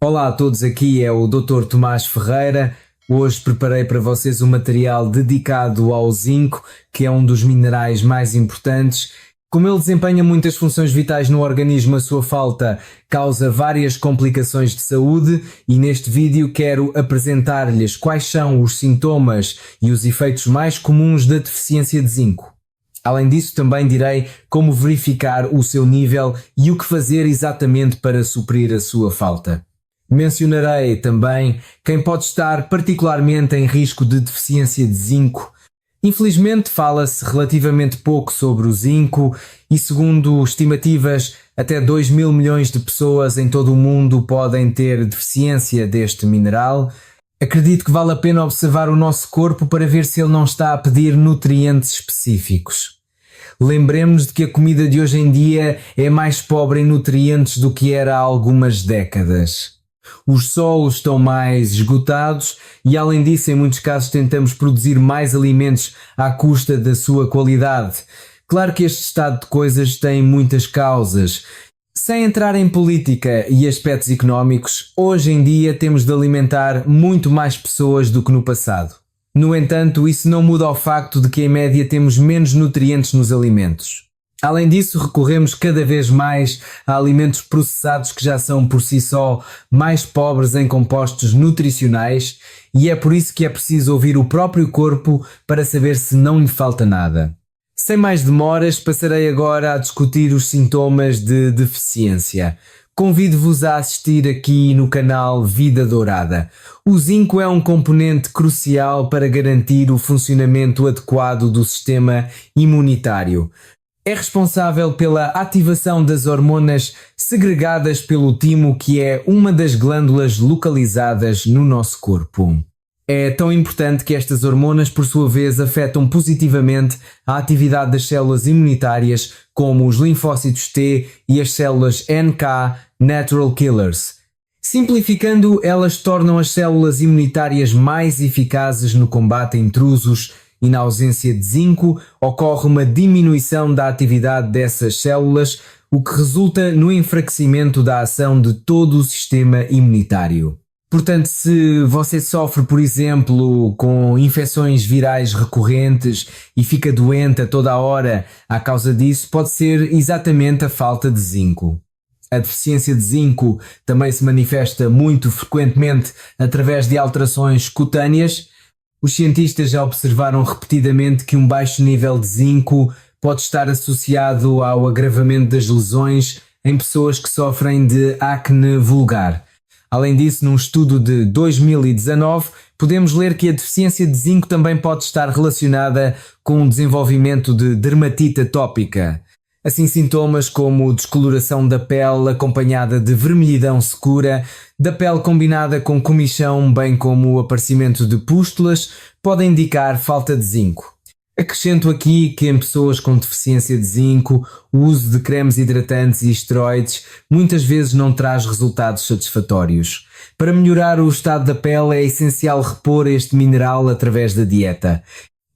Olá a todos, aqui é o Dr. Tomás Ferreira. Hoje preparei para vocês um material dedicado ao zinco, que é um dos minerais mais importantes. Como ele desempenha muitas funções vitais no organismo, a sua falta causa várias complicações de saúde e neste vídeo quero apresentar-lhes quais são os sintomas e os efeitos mais comuns da deficiência de zinco. Além disso, também direi como verificar o seu nível e o que fazer exatamente para suprir a sua falta. Mencionarei também quem pode estar particularmente em risco de deficiência de zinco. Infelizmente, fala-se relativamente pouco sobre o zinco e, segundo estimativas, até 2 mil milhões de pessoas em todo o mundo podem ter deficiência deste mineral. Acredito que vale a pena observar o nosso corpo para ver se ele não está a pedir nutrientes específicos. Lembremos de que a comida de hoje em dia é mais pobre em nutrientes do que era há algumas décadas. Os solos estão mais esgotados e, além disso, em muitos casos tentamos produzir mais alimentos à custa da sua qualidade. Claro que este estado de coisas tem muitas causas. Sem entrar em política e aspectos económicos, hoje em dia temos de alimentar muito mais pessoas do que no passado. No entanto, isso não muda ao facto de que, em média, temos menos nutrientes nos alimentos. Além disso, recorremos cada vez mais a alimentos processados que já são por si só mais pobres em compostos nutricionais e é por isso que é preciso ouvir o próprio corpo para saber se não lhe falta nada. Sem mais demoras, passarei agora a discutir os sintomas de deficiência. Convido-vos a assistir aqui no canal Vida Dourada. O zinco é um componente crucial para garantir o funcionamento adequado do sistema imunitário. É responsável pela ativação das hormonas segregadas pelo timo, que é uma das glândulas localizadas no nosso corpo. É tão importante que estas hormonas, por sua vez, afetam positivamente a atividade das células imunitárias, como os linfócitos T e as células NK, Natural Killers. Simplificando, elas tornam as células imunitárias mais eficazes no combate a intrusos e, na ausência de zinco, ocorre uma diminuição da atividade dessas células, o que resulta no enfraquecimento da ação de todo o sistema imunitário. Portanto, se você sofre, por exemplo, com infecções virais recorrentes e fica doente a toda a hora à causa disso, pode ser exatamente a falta de zinco. A deficiência de zinco também se manifesta muito frequentemente através de alterações cutâneas. Os cientistas já observaram repetidamente que um baixo nível de zinco pode estar associado ao agravamento das lesões em pessoas que sofrem de acne vulgar. Além disso, num estudo de 2019, podemos ler que a deficiência de zinco também pode estar relacionada com o desenvolvimento de dermatite atópica. Assim, sintomas como descoloração da pele acompanhada de vermelhidão escura, da pele combinada com comichão, bem como o aparecimento de pústulas, podem indicar falta de zinco. Acrescento aqui que em pessoas com deficiência de zinco, o uso de cremes hidratantes e esteroides muitas vezes não traz resultados satisfatórios. Para melhorar o estado da pele é essencial repor este mineral através da dieta.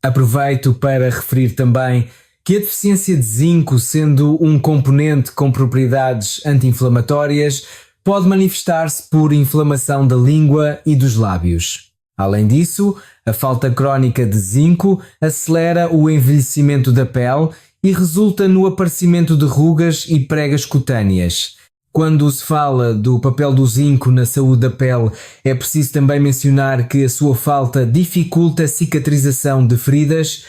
Aproveito para referir também que a deficiência de zinco, sendo um componente com propriedades anti-inflamatórias, pode manifestar-se por inflamação da língua e dos lábios. Além disso, a falta crónica de zinco acelera o envelhecimento da pele e resulta no aparecimento de rugas e pregas cutâneas. Quando se fala do papel do zinco na saúde da pele, é preciso também mencionar que a sua falta dificulta a cicatrização de feridas.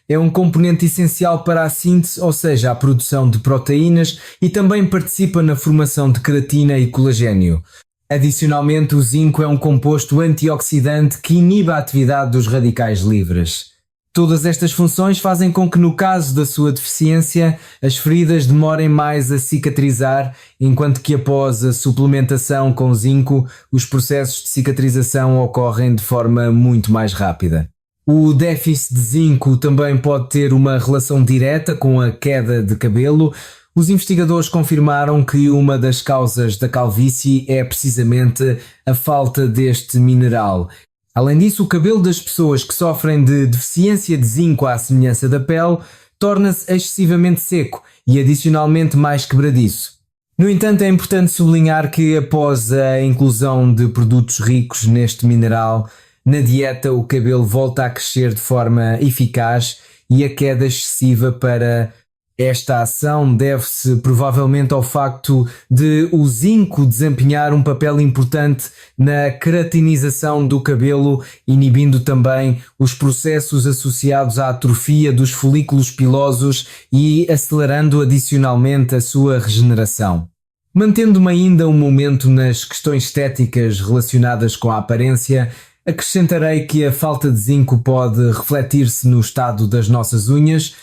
É um componente essencial para a síntese, ou seja, a produção de proteínas, e também participa na formação de queratina e colagênio. Adicionalmente, o zinco é um composto antioxidante que inibe a atividade dos radicais livres. Todas estas funções fazem com que, no caso da sua deficiência, as feridas demorem mais a cicatrizar, enquanto que após a suplementação com zinco, os processos de cicatrização ocorrem de forma muito mais rápida. O déficit de zinco também pode ter uma relação direta com a queda de cabelo. Os investigadores confirmaram que uma das causas da calvície é precisamente a falta deste mineral. Além disso, o cabelo das pessoas que sofrem de deficiência de zinco à semelhança da pele torna-se excessivamente seco e adicionalmente mais quebradiço. No entanto, é importante sublinhar que após a inclusão de produtos ricos neste mineral, na dieta o cabelo volta a crescer de forma eficaz e a queda excessiva para esta ação deve-se provavelmente ao facto de o zinco desempenhar um papel importante na queratinização do cabelo, inibindo também os processos associados à atrofia dos folículos pilosos e acelerando adicionalmente a sua regeneração. Mantendo-me ainda um momento nas questões estéticas relacionadas com a aparência, acrescentarei que a falta de zinco pode refletir-se no estado das nossas unhas.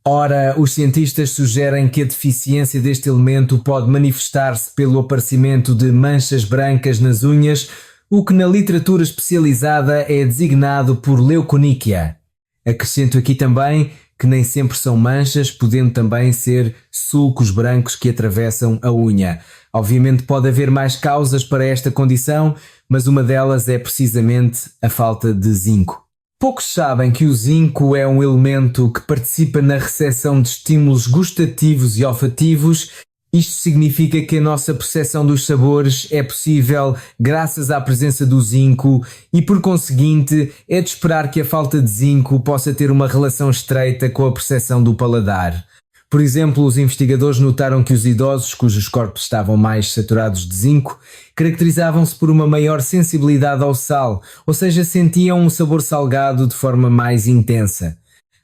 Ora, os cientistas sugerem que a deficiência deste elemento pode manifestar-se pelo aparecimento de manchas brancas nas unhas, o que na literatura especializada é designado por leuconíquia. Acrescento aqui também que nem sempre são manchas, podendo também ser sulcos brancos que atravessam a unha. Obviamente pode haver mais causas para esta condição, mas uma delas é precisamente a falta de zinco. Poucos sabem que o zinco é um elemento que participa na recepção de estímulos gustativos e olfativos. Isto significa que a nossa percepção dos sabores é possível graças à presença do zinco e, por conseguinte, é de esperar que a falta de zinco possa ter uma relação estreita com a percepção do paladar. Por exemplo, os investigadores notaram que os idosos cujos corpos estavam mais saturados de zinco caracterizavam-se por uma maior sensibilidade ao sal, ou seja, sentiam um sabor salgado de forma mais intensa.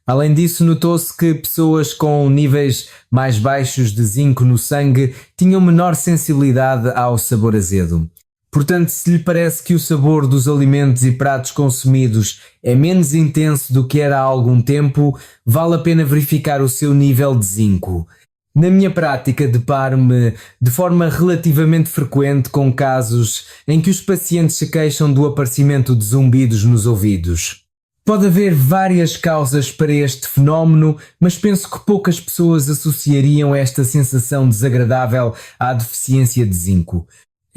Além disso, notou-se que pessoas com níveis mais baixos de zinco no sangue tinham menor sensibilidade ao sabor azedo. Portanto, se lhe parece que o sabor dos alimentos e pratos consumidos é menos intenso do que era há algum tempo, vale a pena verificar o seu nível de zinco. Na minha prática, deparo-me de forma relativamente frequente com casos em que os pacientes se queixam do aparecimento de zumbidos nos ouvidos. Pode haver várias causas para este fenómeno, mas penso que poucas pessoas associariam esta sensação desagradável à deficiência de zinco.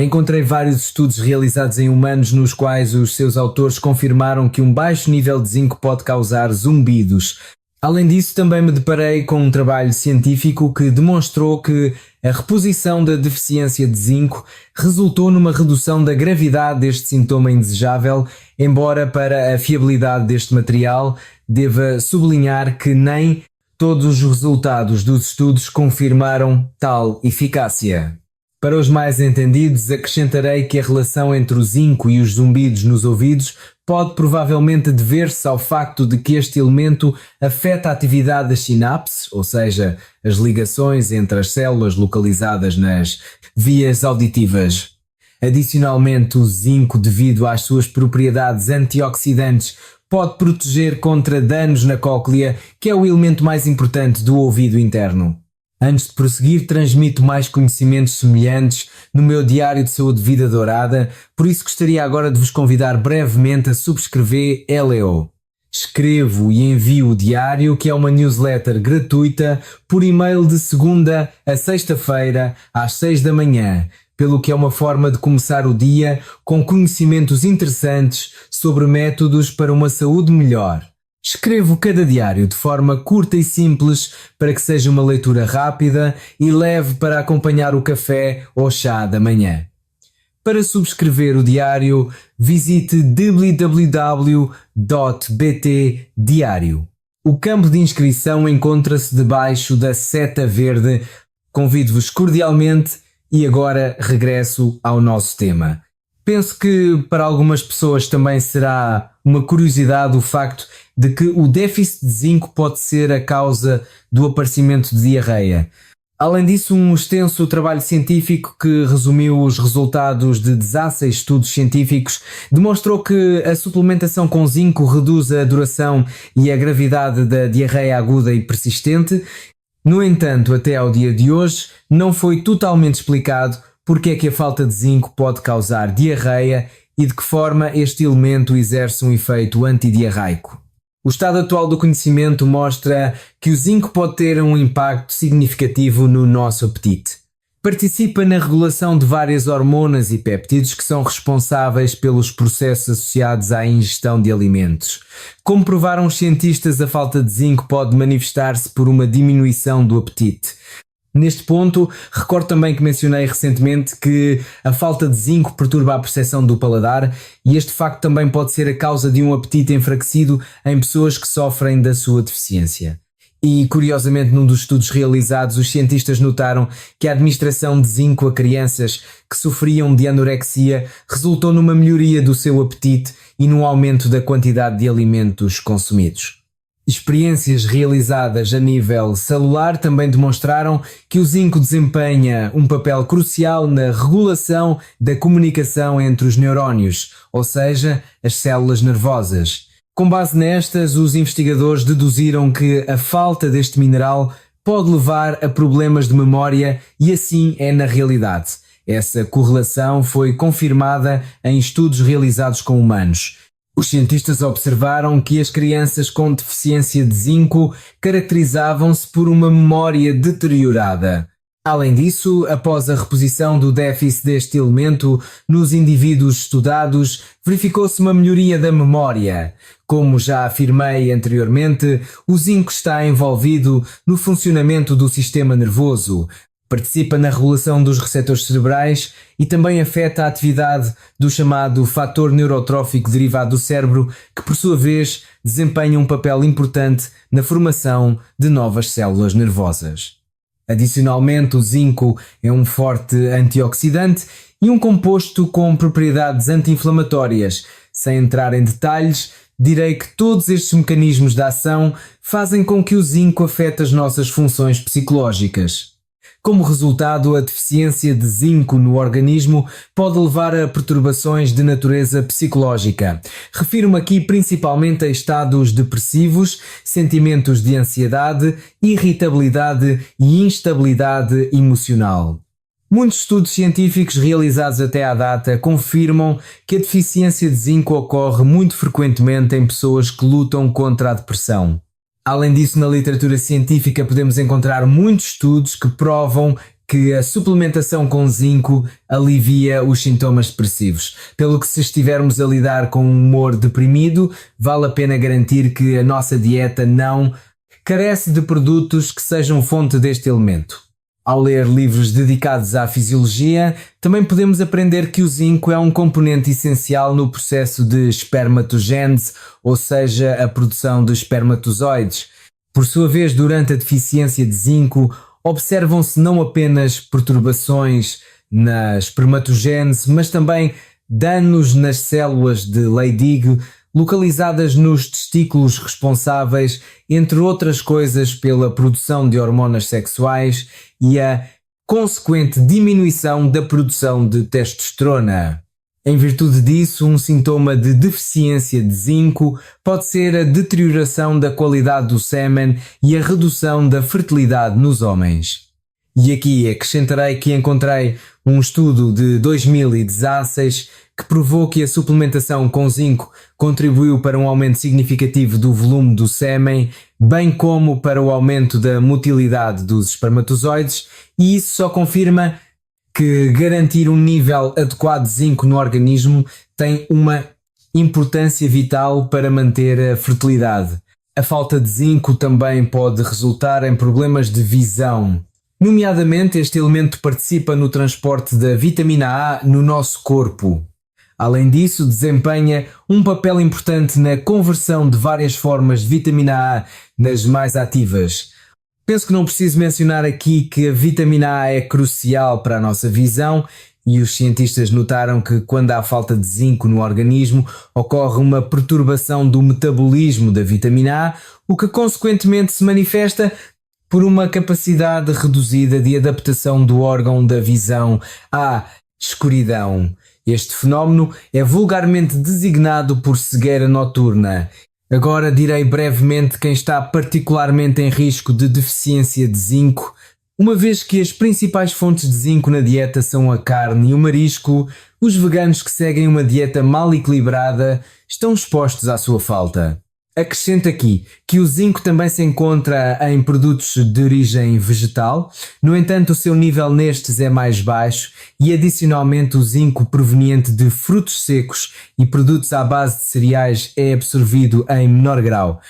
Encontrei vários estudos realizados em humanos nos quais os seus autores confirmaram que um baixo nível de zinco pode causar zumbidos. Além disso, também me deparei com um trabalho científico que demonstrou que a reposição da deficiência de zinco resultou numa redução da gravidade deste sintoma indesejável, embora para a fiabilidade deste material deva sublinhar que nem todos os resultados dos estudos confirmaram tal eficácia. Para os mais entendidos, acrescentarei que a relação entre o zinco e os zumbidos nos ouvidos pode provavelmente dever-se ao facto de que este elemento afeta a atividade das sinapses, ou seja, as ligações entre as células localizadas nas vias auditivas. Adicionalmente, o zinco, devido às suas propriedades antioxidantes, pode proteger contra danos na cóclea, que é o elemento mais importante do ouvido interno. Antes de prosseguir, transmito mais conhecimentos semelhantes no meu diário de saúde Vida Dourada, por isso gostaria agora de vos convidar brevemente a subscrever LEO. Escrevo e envio o diário, que é uma newsletter gratuita, por e-mail de segunda a sexta-feira, às 6 da manhã, pelo que é uma forma de começar o dia com conhecimentos interessantes sobre métodos para uma saúde melhor. Escrevo cada diário de forma curta e simples para que seja uma leitura rápida e leve para acompanhar o café ou chá da manhã. Para subscrever o diário, visite www.btdiario. O campo de inscrição encontra-se debaixo da seta verde. Convido-vos cordialmente e agora regresso ao nosso tema. Penso que para algumas pessoas também será uma curiosidade o facto de que o déficit de zinco pode ser a causa do aparecimento de diarreia. Além disso, um extenso trabalho científico que resumiu os resultados de 16 estudos científicos demonstrou que a suplementação com zinco reduz a duração e a gravidade da diarreia aguda e persistente. No entanto, até ao dia de hoje, não foi totalmente explicado porque é que a falta de zinco pode causar diarreia e de que forma este elemento exerce um efeito antidiarreico. O estado atual do conhecimento mostra que o zinco pode ter um impacto significativo no nosso apetite. Participa na regulação de várias hormonas e péptidos que são responsáveis pelos processos associados à ingestão de alimentos. Como provaram os cientistas, a falta de zinco pode manifestar-se por uma diminuição do apetite. Neste ponto, recordo também que mencionei recentemente que a falta de zinco perturba a percepção do paladar e este facto também pode ser a causa de um apetite enfraquecido em pessoas que sofrem da sua deficiência. E, curiosamente, num dos estudos realizados, os cientistas notaram que a administração de zinco a crianças que sofriam de anorexia resultou numa melhoria do seu apetite e num aumento da quantidade de alimentos consumidos. Experiências realizadas a nível celular também demonstraram que o zinco desempenha um papel crucial na regulação da comunicação entre os neurónios, ou seja, as células nervosas. Com base nestas, os investigadores deduziram que a falta deste mineral pode levar a problemas de memória e assim é na realidade. Essa correlação foi confirmada em estudos realizados com humanos. Os cientistas observaram que as crianças com deficiência de zinco caracterizavam-se por uma memória deteriorada. Além disso, após a reposição do déficit deste elemento nos indivíduos estudados, verificou-se uma melhoria da memória. Como já afirmei anteriormente, o zinco está envolvido no funcionamento do sistema nervoso. Participa na regulação dos receptores cerebrais e também afeta a atividade do chamado fator neurotrófico derivado do cérebro, que por sua vez desempenha um papel importante na formação de novas células nervosas. Adicionalmente, o zinco é um forte antioxidante e um composto com propriedades anti-inflamatórias. Sem entrar em detalhes, direi que todos estes mecanismos de ação fazem com que o zinco afete as nossas funções psicológicas. Como resultado, a deficiência de zinco no organismo pode levar a perturbações de natureza psicológica. Refiro-me aqui principalmente a estados depressivos, sentimentos de ansiedade, irritabilidade e instabilidade emocional. Muitos estudos científicos realizados até à data confirmam que a deficiência de zinco ocorre muito frequentemente em pessoas que lutam contra a depressão. Além disso, na literatura científica podemos encontrar muitos estudos que provam que a suplementação com zinco alivia os sintomas depressivos. Pelo que, se estivermos a lidar com um humor deprimido, vale a pena garantir que a nossa dieta não carece de produtos que sejam fonte deste elemento. Ao ler livros dedicados à fisiologia, também podemos aprender que o zinco é um componente essencial no processo de espermatogênese, ou seja, a produção de espermatozoides. Por sua vez, durante a deficiência de zinco, observam-se não apenas perturbações na espermatogênese, mas também danos nas células de Leydig, localizadas nos testículos responsáveis, entre outras coisas, pela produção de hormonas sexuais e a consequente diminuição da produção de testosterona. Em virtude disso, um sintoma de deficiência de zinco pode ser a deterioração da qualidade do sêmen e a redução da fertilidade nos homens. E aqui acrescentarei que encontrei um estudo de 2016 que provou que a suplementação com zinco contribuiu para um aumento significativo do volume do sêmen, bem como para o aumento da motilidade dos espermatozoides, e isso só confirma que garantir um nível adequado de zinco no organismo tem uma importância vital para manter a fertilidade. A falta de zinco também pode resultar em problemas de visão. Nomeadamente, este elemento participa no transporte da vitamina A no nosso corpo. Além disso, desempenha um papel importante na conversão de várias formas de vitamina A nas mais ativas. Penso que não preciso mencionar aqui que a vitamina A é crucial para a nossa visão e os cientistas notaram que quando há falta de zinco no organismo ocorre uma perturbação do metabolismo da vitamina A, o que consequentemente se manifesta por uma capacidade reduzida de adaptação do órgão da visão à escuridão. Este fenómeno é vulgarmente designado por cegueira noturna. Agora direi brevemente quem está particularmente em risco de deficiência de zinco, uma vez que as principais fontes de zinco na dieta são a carne e o marisco. Os veganos que seguem uma dieta mal equilibrada estão expostos à sua falta. Acrescento aqui que o zinco também se encontra em produtos de origem vegetal, no entanto o seu nível nestes é mais baixo e adicionalmente o zinco proveniente de frutos secos e produtos à base de cereais é absorvido em menor grau.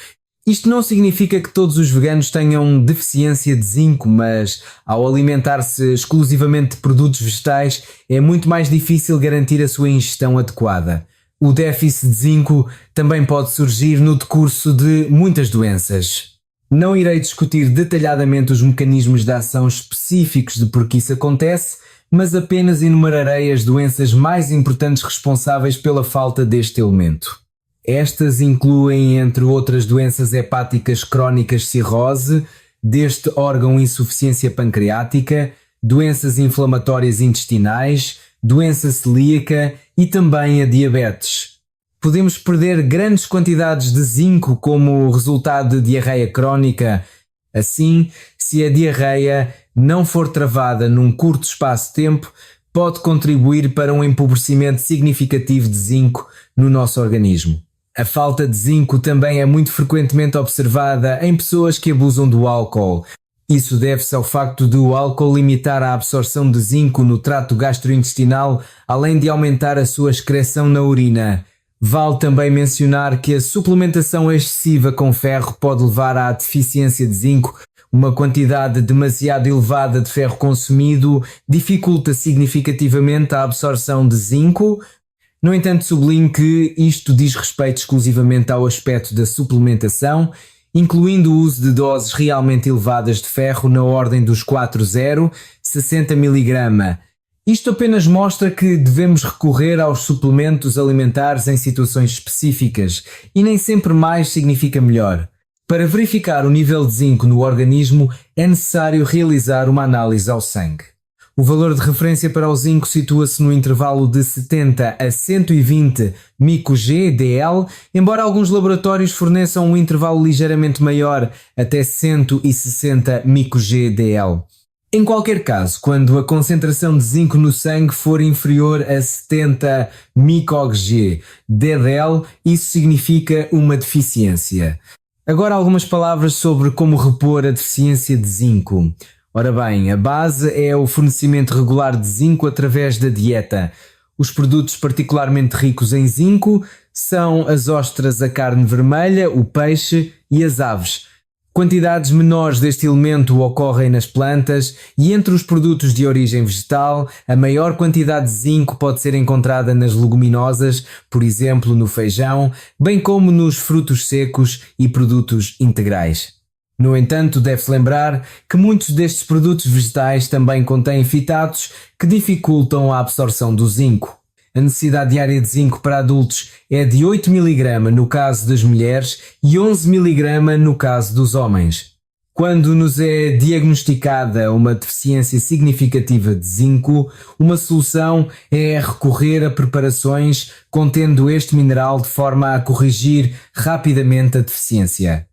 Isto não significa que todos os veganos tenham deficiência de zinco, mas ao alimentar-se exclusivamente de produtos vegetais é muito mais difícil garantir a sua ingestão adequada. O déficit de zinco também pode surgir no decurso de muitas doenças. Não irei discutir detalhadamente os mecanismos de ação específicos de por que isso acontece, mas apenas enumerarei as doenças mais importantes responsáveis pela falta deste elemento. Estas incluem, entre outras doenças hepáticas crónicas, cirrose, deste órgão insuficiência pancreática, doenças inflamatórias intestinais, doença celíaca e também a diabetes. Podemos perder grandes quantidades de zinco como resultado de diarreia crónica. Assim, se a diarreia não for travada num curto espaço de tempo, pode contribuir para um empobrecimento significativo de zinco no nosso organismo. A falta de zinco também é muito frequentemente observada em pessoas que abusam do álcool. Isso deve-se ao facto do álcool limitar a absorção de zinco no trato gastrointestinal, além de aumentar a sua excreção na urina. Vale também mencionar que a suplementação excessiva com ferro pode levar à deficiência de zinco. Uma quantidade demasiado elevada de ferro consumido dificulta significativamente a absorção de zinco. No entanto, sublinho que isto diz respeito exclusivamente ao aspecto da suplementação, incluindo o uso de doses realmente elevadas de ferro na ordem dos 60 mg. Isto apenas mostra que devemos recorrer aos suplementos alimentares em situações específicas e nem sempre mais significa melhor. Para verificar o nível de zinco no organismo é necessário realizar uma análise ao sangue. O valor de referência para o zinco situa-se no intervalo de 70 a 120 μg/dl, embora alguns laboratórios forneçam um intervalo ligeiramente maior, até 160 μg/dl. Em qualquer caso, quando a concentração de zinco no sangue for inferior a 70 μg/dl, isso significa uma deficiência. Agora algumas palavras sobre como repor a deficiência de zinco. Ora bem, a base é o fornecimento regular de zinco através da dieta. Os produtos particularmente ricos em zinco são as ostras, a carne vermelha, o peixe e as aves. Quantidades menores deste elemento ocorrem nas plantas e entre os produtos de origem vegetal, a maior quantidade de zinco pode ser encontrada nas leguminosas, por exemplo no feijão, bem como nos frutos secos e produtos integrais. No entanto, deve-se lembrar que muitos destes produtos vegetais também contêm fitatos que dificultam a absorção do zinco. A necessidade diária de zinco para adultos é de 8 mg no caso das mulheres e 11 mg no caso dos homens. Quando nos é diagnosticada uma deficiência significativa de zinco, uma solução é recorrer a preparações contendo este mineral de forma a corrigir rapidamente a deficiência.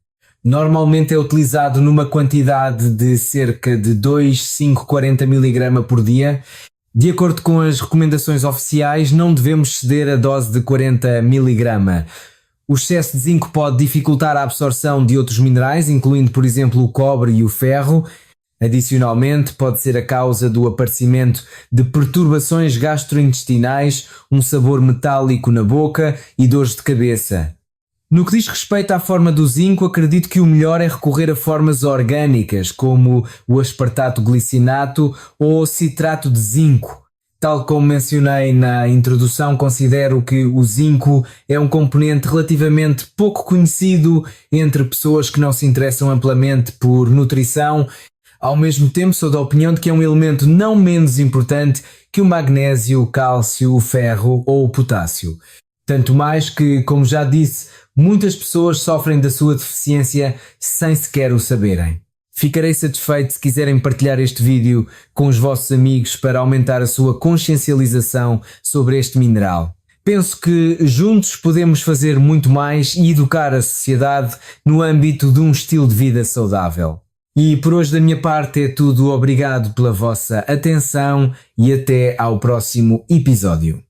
Normalmente é utilizado numa quantidade de cerca de 2,5-40 mg por dia. De acordo com as recomendações oficiais, não devemos ceder a dose de 40 mg. O excesso de zinco pode dificultar a absorção de outros minerais, incluindo, por exemplo, o cobre e o ferro. Adicionalmente, pode ser a causa do aparecimento de perturbações gastrointestinais, um sabor metálico na boca e dores de cabeça. No que diz respeito à forma do zinco, acredito que o melhor é recorrer a formas orgânicas, como o aspartato glicinato ou o citrato de zinco. Tal como mencionei na introdução, considero que o zinco é um componente relativamente pouco conhecido entre pessoas que não se interessam amplamente por nutrição. Ao mesmo tempo, sou da opinião de que é um elemento não menos importante que o magnésio, o cálcio, o ferro ou o potássio. Tanto mais que, como já disse, muitas pessoas sofrem da sua deficiência sem sequer o saberem. Ficarei satisfeito se quiserem partilhar este vídeo com os vossos amigos para aumentar a sua consciencialização sobre este mineral. Penso que juntos podemos fazer muito mais e educar a sociedade no âmbito de um estilo de vida saudável. E por hoje da minha parte é tudo. Obrigado pela vossa atenção e até ao próximo episódio.